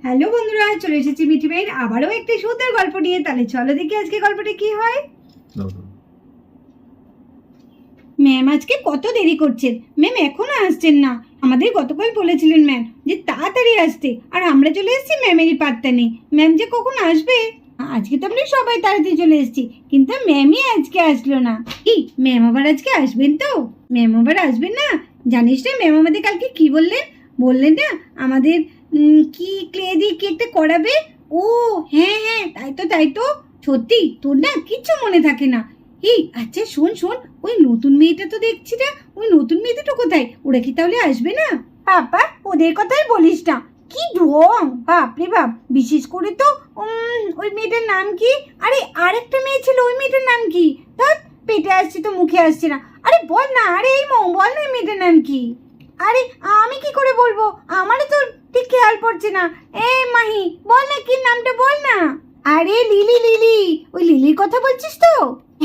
Hello বন্ধুরা, চলে এসেছি মিঠি মাইর আবারও একটি সুন্দর গল্প নিয়ে। তাহলে চলো দেখি আজকে গল্পটা কি হয়। ম্যাম আজকে কত দেরি করছেন। ম্যাম এখনো আসছেন না। আমাদের গতকাল বলেছিলেন ম্যাম যে তাড়াতাড়ি আসতে, আর আমরা চলে এসেছি, ম্যামেরই পাত্তা নেই। ম্যাম যে কখন আসবে। আজকে তো আমরা সবাই তাড়াতাড়ি চলে এসেছি, কিন্তু ম্যামই আজকে আসলো না। কি ম্যাম আবার আজকে আসবেন? তো ম্যাম আবার আসবেন না? জানিস না ম্যাম আমাদের কালকে কি বললেন? বললেন না আমাদের কি ক্লে দিয়ে কি একটা করাবে। ও হ্যাঁ হ্যাঁ, তাই তো সত্যি তোর না কিচ্ছু মনে থাকে না। এই আচ্ছা শোন শোন, ওই নতুন মেয়েটা তো দেখছি না, ওই নতুন মেয়ে দুটো কোথায়? ওরা কি তাহলে আসবে না? বাবা ওদের কথাই বলিস না, কি ঢং বাপরে বাপ। বিশেষ করে তো ওই মেয়েটার নাম কি? আরে আরেকটা মেয়ে ছিল, ওই মেয়েটার নাম কি? ধর পেটে আসছে তো মুখে আসছে না। আরে বল না, আরে এই মৌ বল না, মেয়েটার নাম কি? আরে আমি কি করে বলবো, আমারও তো ঠিক খেয়াল পড়ছে না। এই মাহি বল না, কি নামটা বল না। আরে লিলি লিলি, ওই লিলির কথা বলছিস তো?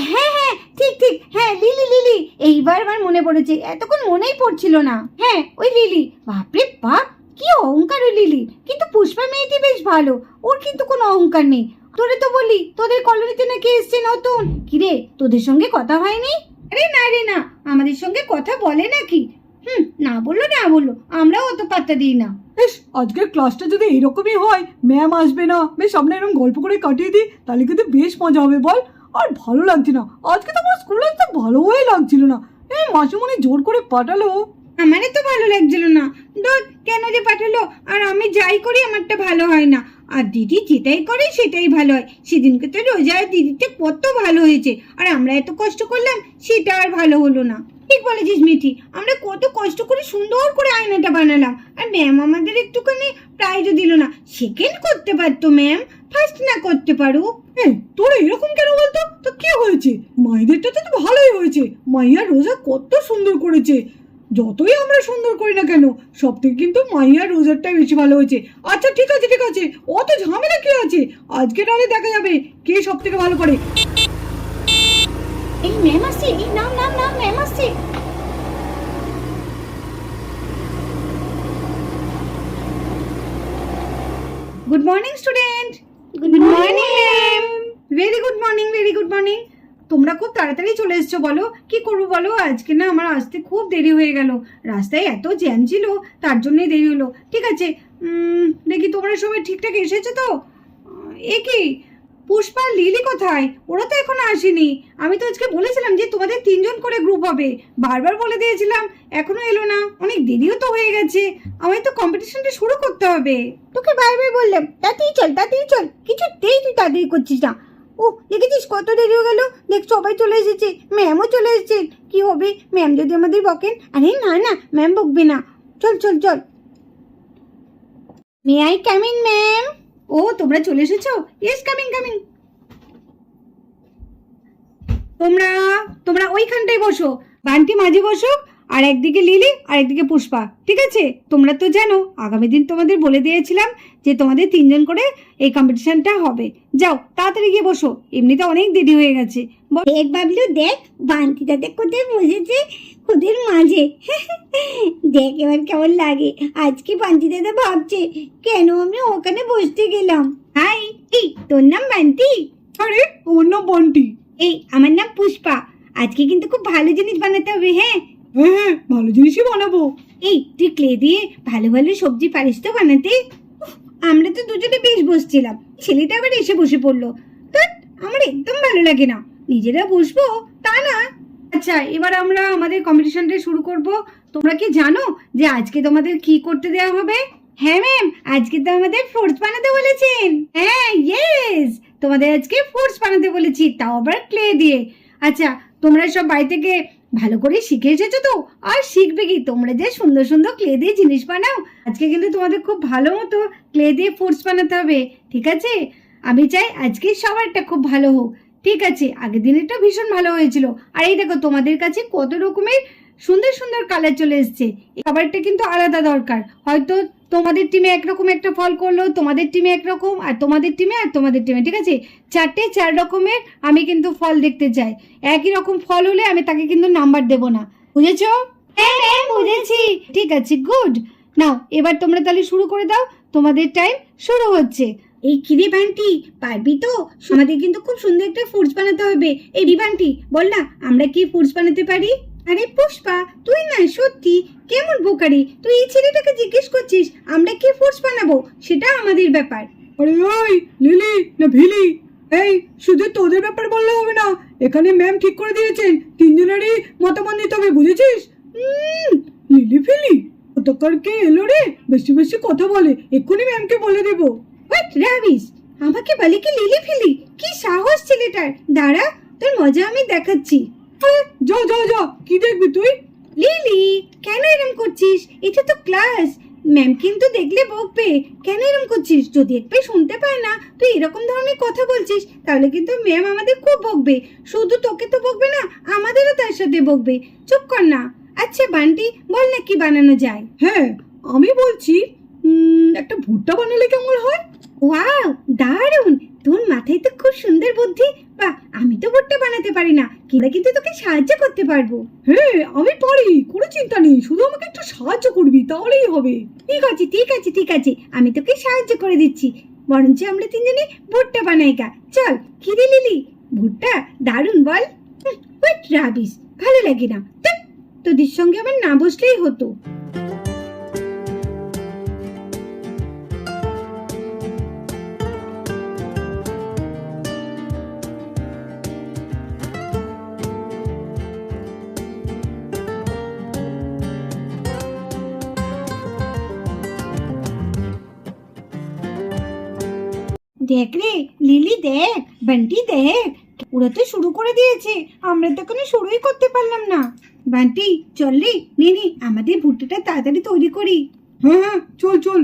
হ্যাঁ হ্যাঁ ঠিক ঠিক, হ্যাঁ লিলি লিলি, এইবার আমার মনে পড়েছে, এতক্ষণ মনেই পড়ছিল না। হ্যাঁ ওই লিলি। বাপরে বাপ কি অহংকার ওই লিলি। কিন্তু পুষ্পা মেয়েটি বেশ ভালো, ওর কিন্তু কোনো অহংকার নেই। তোরে তো বলি তোদের কলোনিতে নাকি এসছে নতুন। কিরে তোদের সঙ্গে কথা হয়নি? আরে না রে না, আমাদের সঙ্গে কথা বলে নাকি? না বললো না বললো, আমরাও অত পাত্তা দিই না। বেশ, আজকের ক্লাসটা যদি এরকমই হয়, ম্যাম আসবে না, বেশ আমরা এরকম গল্প করে কাটিয়ে দিই, তাহলে কিন্তু বেশ মজা হবে বল। আর ভালো লাগছে না, আজকে তো আমার স্কুলে তো ভালোই লাগছিল না। মাসুমণি জোর করে পাঠালো। আমারও তো ভালো লাগছিল না। ধর কেন যে পাঠালো, আর আমি যাই করি আমারটা ভালো হয় না। আর দিদি যেটাই করে সেটাই ভালো হয়। সেদিনকে তো রোজা দিদিটা কত ভালো হয়েছে, আর আমরা এত কষ্ট করলাম সেটা আর ভালো হলো না। ঠিক বলেছিস মিঠি, আমরা কত কষ্ট করে সুন্দর করে আয়নাটা বানালাম, আর ম্যাম আমাদের একটুখানি প্রাইজও দিল না। সেকেন্ড করতে পারতো ম্যাম, ফার্স্ট না করতে পারো। তোরা এরকম কেন বলতো? তো কি হয়েছে? মাইদেরটা তো ভালোই হয়েছে। মাইয়া রোজা কত সুন্দর করেছে। যতই আমরা সুন্দর করি না কেন, সব থেকে কিন্তু মাইয়ার রোজারটাই বেশি ভালো হয়েছে। আচ্ছা ঠিক আছে ঠিক আছে, অত ঝামেলা কি আছে? আজকে নাহলে দেখা যাবে কে সব থেকে ভালো করে। এই ম্যাম আসছে, এই নাম নাম নাম ম্যাম আসছে। Good morning student. Good morning ma'am. Very good morning, very good morning. তোমরা খুব তাড়াতাড়ি চলে এসছো, বলো কি করবো বলো। আজকে না আমার আসতে খুব দেরি হয়ে গেল, রাস্তায় এত জ্যাম ছিল, তার জন্যই দেরি হলো। ঠিক আছে দেখি তোমরা সবাই ঠিকঠাক এসেছো তো? এ কি পুষ্পা লিলি কোথায়? ওরা তো এখনো আসেনি। আমি তো আজকে বলেছিলাম যে তোমাদের 3জন করে গ্রুপ হবে, বারবার বলে দিয়েছিলাম, এখনো এলো না। অনেক দেরিও তো হয়ে গেছে, আমায় তো কম্পিটিশনটা শুরু করতে হবে। তোকে বারবার বললাম তাড়াতাড়ি চল তাড়াতাড়ি চল, কিছুতেই তুই তাড়াতাড়ি করছিস না। ও দেখেছিস কত দেরি হয়ে গেল, দেখ সবাই চলে এসেছে, ম্যামও চলে এসেছে। কি হবে ম্যাম যদি আমাদের বকেন? আরে না না, ম্যাম বকবে না। চল চল চল। May I come in ma'am? ও তোমরা চলে এসেছো? Yes coming coming. তোমরা তোমরা ওইখানটায় বসো, বান্টি মাঝে বসো, আর একদিকে লিলি আর একদিকে পুষ্পা। ঠিক আছে? তোমরা তো জানো আগামী দিন তোমাদের বলে দিয়েছিলাম যে তোমাদের 3জন করে এই কম্পিটিশনটা হবে। যাও তাড়াতাড়ি গিয়ে বসো, এমনিতে অনেক দেরি হয়ে গেছে। দেখ বাবলু দেখ, বান্টি দাদা কোথায় বসেছে, ওদের মাঝে। দেখ এবার কেমন লাগে। আজকে বান্টি দাদা ভাবছে কেন আমি ওখানে বসতে গেলাম। হাই, এই তোর নাম বান্টি? আরে ওর নাম বন্টি। এই আমার নাম পুষ্পা। আজকে কিন্তু খুব ভালো জিনিস বানাতে হবে। হ্যাঁ হ্যাঁ ভালো জিনিসই বানাবো। এই তুই ক্লে দিয়ে ভালো ভালো সবজি পারিস তো বানাতে? আমরা তো দুজনে বেশ বসছিলাম, ছেলেটা আবার এসে বসে পড়লো। ধ্যাৎ, আমার একদম ভালো লাগে না। নিজেরা বসবো তা না। আচ্ছা এবার আমরা আমাদের কম্পিটিশনটা শুরু করব। তোমরা কি জানো যে আজকে তোমাদের কি করতে দেওয়া হবে? হ্যাঁ ম্যাম, আজকে তো আমাদের ফ্রুটস বানাতে বলেছেন। হ্যাঁ ইয়েস, তোমাদের আজকে ফ্রুটস বানাতে বলেছি, তাও আবার ক্লে দিয়ে। আচ্ছা তোমরা সব বাড়ি থেকে ভালো করে শিখে এসেছো তো? আর শিখবে কি, তোমরা যে সুন্দর সুন্দর ক্লে দিয়ে জিনিস বানাও। আজকে কিন্তু তোমাদের খুব ভালো মতো ক্লে দিয়ে ফ্রুটস বানাতে হবে। ঠিক আছে? আমি চাই আজকে সবারটা খুব ভালো হোক। ঠিক আছে? আগের দিনেরটা ভীষণ ভালো হয়েছিল। আর এই দেখো তোমাদের কাছে কত রকমের সুন্দর সুন্দর কালার চলে এসছে। খাবারটা কিন্তু আলাদা দরকার। হয়তো তোমাদের টিমে একরকম একটা ফল করলো, তোমাদের টিমে একরকম, আর তোমাদের টিমে আর তোমাদের টিমে। ঠিক আছে? 4 রকমের আমি কিন্তু ফল দেখতে চাই। একই রকম ফল হলে আমি তাকে কিন্তু নাম্বার দেব না। বুঝেছো? হ্যাঁ ম্যাম বুঝেছি। ঠিক আছে, গুড। নাও এবার তোমরা তাহলে শুরু করে দাও। তোমাদের টাইম শুরু হচ্ছে। এই কিরে বান্টি, পারবি তো? আমাদের কিন্তু খুব সুন্দর একটা ফুডস বানাতে হবে। এই বান্টি, বল না আমরা কি ফুডস বানাতে পারি? আরে পুষ্পা, তুই না সত্যি কেমন বোকারি, তুই এই ছেলেটাকে জিজ্ঞেস করছিস আমরা কি ফুডস বানাবো, সেটা আমাদের ব্যাপার। আরে ওই লিলি না ভিলি, এই শুধু তোদের ব্যাপার বললে হবে না, এখানে ম্যাম ঠিক করে দিয়েছেন তিনজনেরই মতামত নিতে হবে, বুঝেছিস? লিলি ফিলি কতকার কে এলো রে, বেশি বেশি কথা বলে, এক্ষুনি ম্যামকে বলে দেবো। হোয়াট রাবিশ, আমাকে বলে কি লিলি ফিলি? কি সাহস ছেলেটার! দাঁড়া, তোর মজা আমি দেখাচ্ছি। আরে যা যা যা, কি দেখবি তুই? লিলি, কেন এরম করছিস? এটা তো ক্লাস, ম্যাম কিন্তু দেখলে বকবে। কেন এরম করছিস? যদি একটু শুনতে পায় না তুই এরকম ধরনের কথা বলছিস, তাহলে কিন্তু ম্যাম আমাদের খুব বকবে। শুধু তোকে তো বকবে না, আমাদেরও তার সাথে বকবে। চুপ কর না। আচ্ছা বান্টি, বল না কি বানানো যায়? হ্যাঁ আমি বলছি, একটা ভুট্টা বানালে কেমন হয়? ওয়াও, দারুণ! তোর মাথায় তো খুব সুন্দর বুদ্ধি। বাহ, আমি তো ভুট্টা বানাতে পারি না, কিন্তু তোকে সাহায্য করতে পারবো। হ্যাঁ আমি পারি, কোনো চিন্তা নেই, শুধু আমাকে একটু সাহায্য করবি তাহলেই হবে। ঠিক আছে ঠিক আছে ঠিক আছে, আমি তোকে সাহায্য করে দিচ্ছি। বরঞ্চ আমরা তিনজনে ভুট্টা বানাই গা। চল। কি রে লিলি, ভুট্টা দারুণ বল? হোয়াট রাবিশ, ভালো লাগে না। ধ্যাৎ, তোদের সঙ্গে আমার না বসলেই হতো। দেখ রে লিলি, দেখ বান্টি, দেখ ওরা তো শুরু করে দিয়েছে, আমরা তো কোনো শুরুই করতে পারলাম না। বান্টি চল রে, নে আমাদের ভুট্টাটা তাড়াতাড়ি তৈরি করি। হ্যাঁ হ্যাঁ চল চল।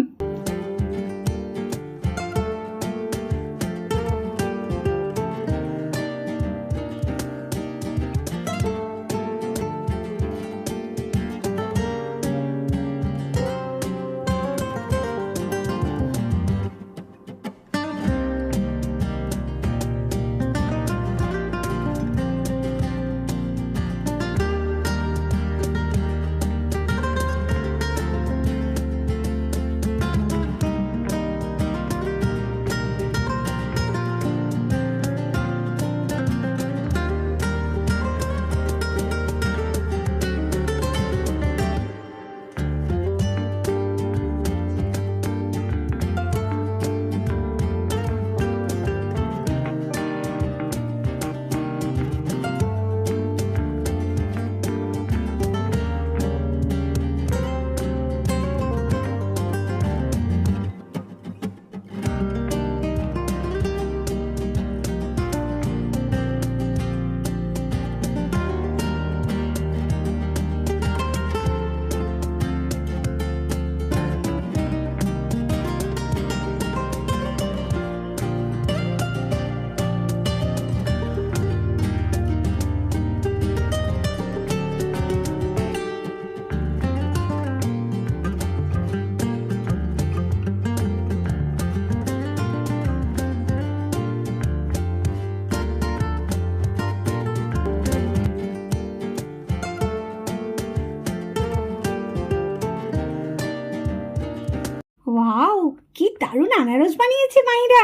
ওয়াও, কি দারুণ আনারস বানিয়েছে মাহিরা।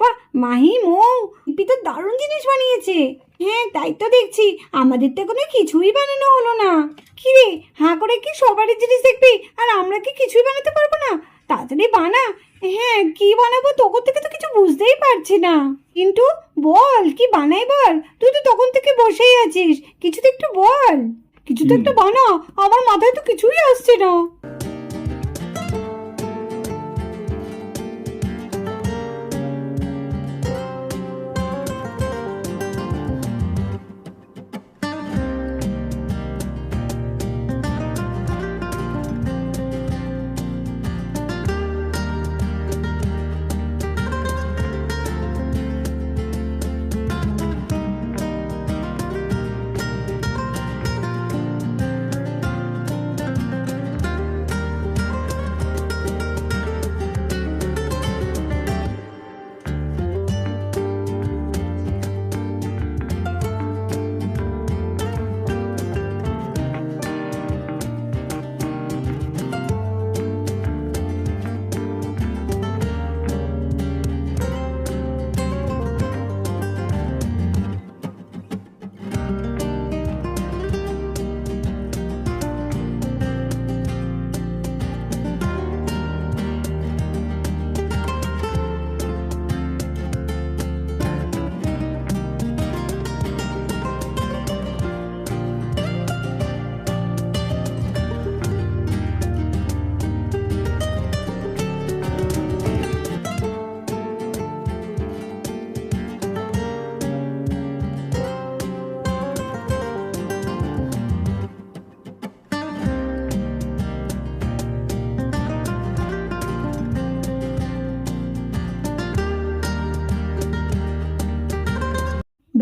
বাহ, মাহি মৌ লিপি তো দারুণ জিনিস বানিয়েছে। হ্যাঁ তাই তো দেখছি, আমাদের তো কোনো কিছুই বানানো হলো না। কি রে, হাঁ করে কি সবারই জিনিস দেখবি আর আমরা কি কিছুই বানাতে পারবো না? তাড়াতাড়ি বানা। হ্যাঁ কি বানাবো, তোর থেকে তো কিছু বুঝতেই পারছি না। কিন্তু বল কি বানাই বল, তুই তো তখন থেকে বসেই আছিস, কিছু তো একটু বল, কিছু তো একটা বানা। আমার মাথায় তো কিছুই আসছে না।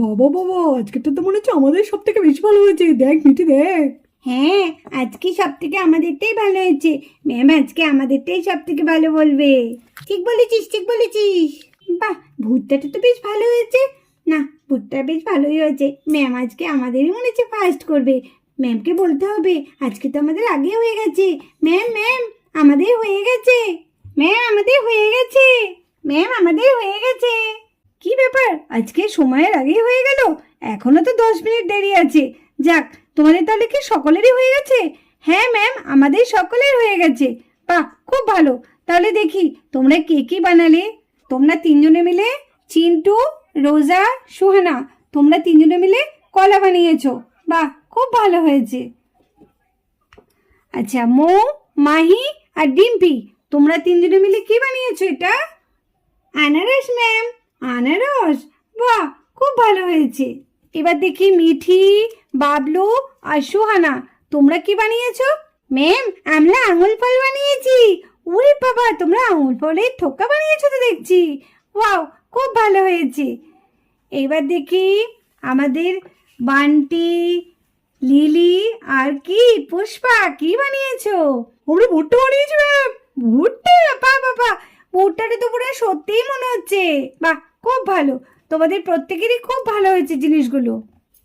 বাবা বাবা, আজকেরটা তো মনে হচ্ছে আমাদের সব থেকে বেশি ভালো হয়েছে। দেখ মিঠি দেখ। হ্যাঁ, আজকে সব থেকে আমাদেরটাই ভালো হয়েছে। ম্যাম আজকে আমাদেরটাই সব থেকে ভালো বলবে। ঠিক বলেছিস, ঠিক বলেছিস। বাহ, ভুট্টাটা তো বেশ ভালো হয়েছে। না, ভুট্টা বেশ ভালোই হয়েছে। ম্যাম আজকে আমাদেরই মনে হচ্ছে ফার্স্ট করবে। ম্যামকে বলতে হবে, আজকে তো আমাদের আগে হয়ে গেছে। ম্যাম ম্যাম আমাদের হয়ে গেছে। ম্যাম আমাদের হয়ে গেছে। ম্যাম আমাদের হয়ে গেছে। কি ব্যাপার, আজকে সময়ের আগেই হয়ে গেল? এখনো তো 10 মিনিট দেরি আছে। যাক, তোমাদের তাহলে কি সকলেরই হয়ে গেছে? হ্যাঁ ম্যাম, আমাদের সকলের হয়ে গেছে। বাহ, খুব ভালো। তাহলে দেখি তোমরা কে কি বানালে। তোমরা তিনজনে মিলে, চিন্টু, রোজা, সুহানা, তোমরা তিনজনে মিলে কলা বানিয়েছো। বাহ, খুব ভালো হয়েছে। আচ্ছা, মৌ, মাহি আর ডিম্পি, তোমরা তিনজনে মিলে কি বানিয়েছো এটা? আনারস ম্যাম, আনারস। বাহ, খুব ভালো হয়েছে। এবার দেখি মিঠি, বাবলু আর সুহানা, তোমরা কি বানিয়েছো? ম্যাম আমরা আঙুল ফল বানিয়েছি। ওরে বাবা, তোমরা আঙুল ফলের থোকা বানিয়েছো তো দেখছি। ওয়াও, খুব ভালো হয়েছে। এবার দেখি আমাদের বান্টি, লিলি আর কি পুষ্পা কি বানিয়েছো? আমরা ভুট্টা বানিয়েছি ম্যাম। ভুট্টা? বাহ বাবা, ভুট্টাটা তো পুরো সত্যিই মনে হচ্ছে। বাহ, খুব ভালো। তোমাদের প্রত্যেকেরই খুব ভালো হয়েছে জিনিসগুলো।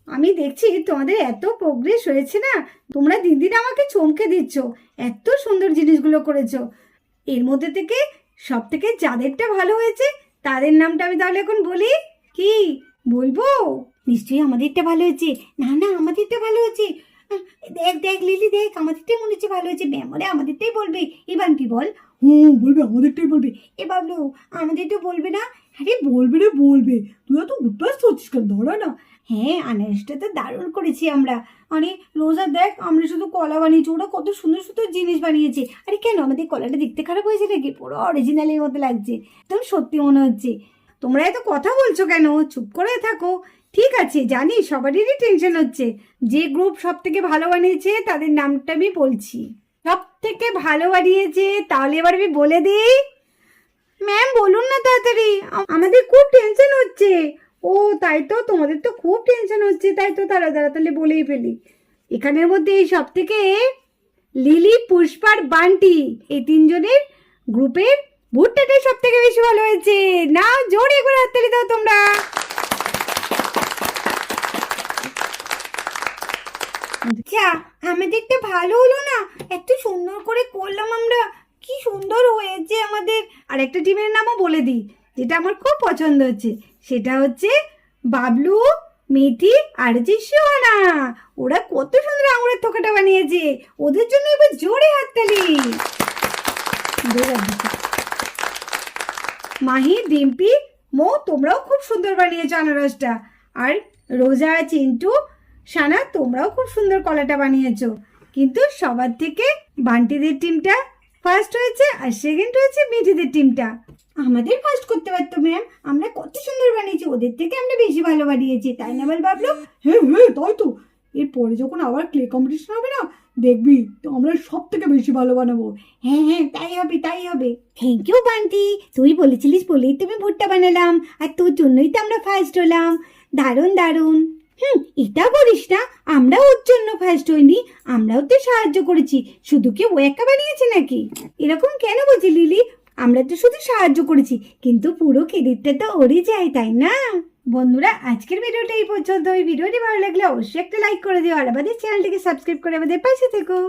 আমি দেখছি তোমাদের এত প্রোগ্রেস হয়েছে না, তোমরা দিন দিন আমাকে চমকে দিচ্ছ। এত সুন্দর জিনিসগুলো করেছো। এর মধ্যে থেকে সব থেকে যাদেরটা ভালো হয়েছে তাদের নামটা আমি তাহলে এখন বলি। কি বলবো? নিশ্চয়ই আমাদেরটা ভালো হয়েছে। না না, আমাদেরটা ভালো হয়েছে। দেখ দেখ লিলি, দেখ আমাদেরটাই মনে হচ্ছে ভালো হয়েছে। ম্যাম বলে আমাদেরটাই বলবে। এ বান্টি বল। বলবে, আমাদেরটাই বলবে। এ বাবলু, আমাদেরটা বলবে না? আরে বলবে রে বলবে, তুই এত উদ্বাস্ত হচ্ছিস কেন? ধরা না। হ্যাঁ, আনারসটা তো দারুণ করেছি আমরা। আরে রোজা দেখ, আমরা শুধু কলা বানিয়েছি, ওরা কত সুন্দর সুন্দর জিনিস বানিয়েছে। আরে কেন, আমাদের কলাটা দেখতে খারাপ হয়েছে নাকি? পুরো অরিজিনালের মতো লাগছে, একদম সত্যি মনে হচ্ছে। তোমরা এত কথা বলছো কেন? চুপ করে থাকো। ঠিক আছে, জানি সবারই টেনশন হচ্ছে। যে গ্রুপ সব থেকে ভালো বানিয়েছে তাদের নামটা আমি বলছি। সব থেকে ভালো বানিয়েছে, তাহলে এবার আমি বলে দিই। ম্যাম বলুন না তাড়াতাড়ি, আমাদের খুব টেনশন হচ্ছে। ও তাই তো, তোমাদের তো খুব টেনশন হচ্ছে, তাই তো তারা তাহলে বলেই ফেলি। এখানের মধ্যে এই সব থেকে লিলি, পুষ্পার, বান্টি, এই তিনজনের গ্রুপের ভুট্টাটাই সব থেকে বেশি ভালো হয়েছে। না, জোরে করে হাততালি দাও তোমরা। আচ্ছা, আমাদেরটা ভালো হলো না? এত সুন্দর করে করলাম আমরা, কি সুন্দর হয়েছে আমাদের। আর একটা টিমের নামও বলে দিই, যেটা আমার খুব পছন্দ হচ্ছে। সেটা হচ্ছে বাবলু, মিঠি আর হচ্ছে সুহানা। ওরা কত সুন্দর আঙুরের থোকাটা বানিয়েছে। ওদের জন্য এবার জোরে হাততালি। মাহি, ডিম্পি, মো, তোমরাও খুব সুন্দর বানিয়েছো আনারসটা। আর রোজা, চিন্টু, সানা, তোমরাও খুব সুন্দর কলাটা বানিয়েছো। কিন্তু সবার থেকে বান্টিদের টিমটা ফার্স্ট হয়েছে আর সেকেন্ড হয়েছে মিঠিদের টিমটা। আমাদের ফার্স্ট করতে পারতো ম্যাম, আমরা কত সুন্দর বানিয়েছি, ওদের থেকে আমরা বেশি ভালো বানিয়েছি, তাই না বল বাবলু? হ্যাঁ, তাই তো। এরপরে যখন আবার ক্লে কম্পিটিশন হবে না, দেখবি তো আমরা সব থেকে বেশি ভালো বানাবো। হ্যাঁ হ্যাঁ, তাই হবে তাই হবে। থ্যাংক ইউ বান্টি, তুই বলেছিলিস বলেই তুমি ভুট্টা বানালাম, আর তোর জন্যই তো আমরা ফার্স্ট হলাম। দারুণ দারুণ। এটা বলিস না, আমরা ওর জন্য ফার্স্ট হইনি, আমরাও তো সাহায্য করেছি। শুধু কি ও একা বানিয়েছে নাকি? এরকম কেন বলছি লিলি? আমরা তো শুধু সাহায্য করেছি, কিন্তু পুরো ক্রেডিটটা তো ওরই যায়, তাই না? বন্ধুরা, আজকের ভিডিওটা এই পর্যন্ত। এই ভিডিওটি ভালো লাগলে অবশ্যই একটা লাইক করে দিও, আর আমাদের চ্যানেলটিকে সাবস্ক্রাইব করে আমাদের পাশে থেকো।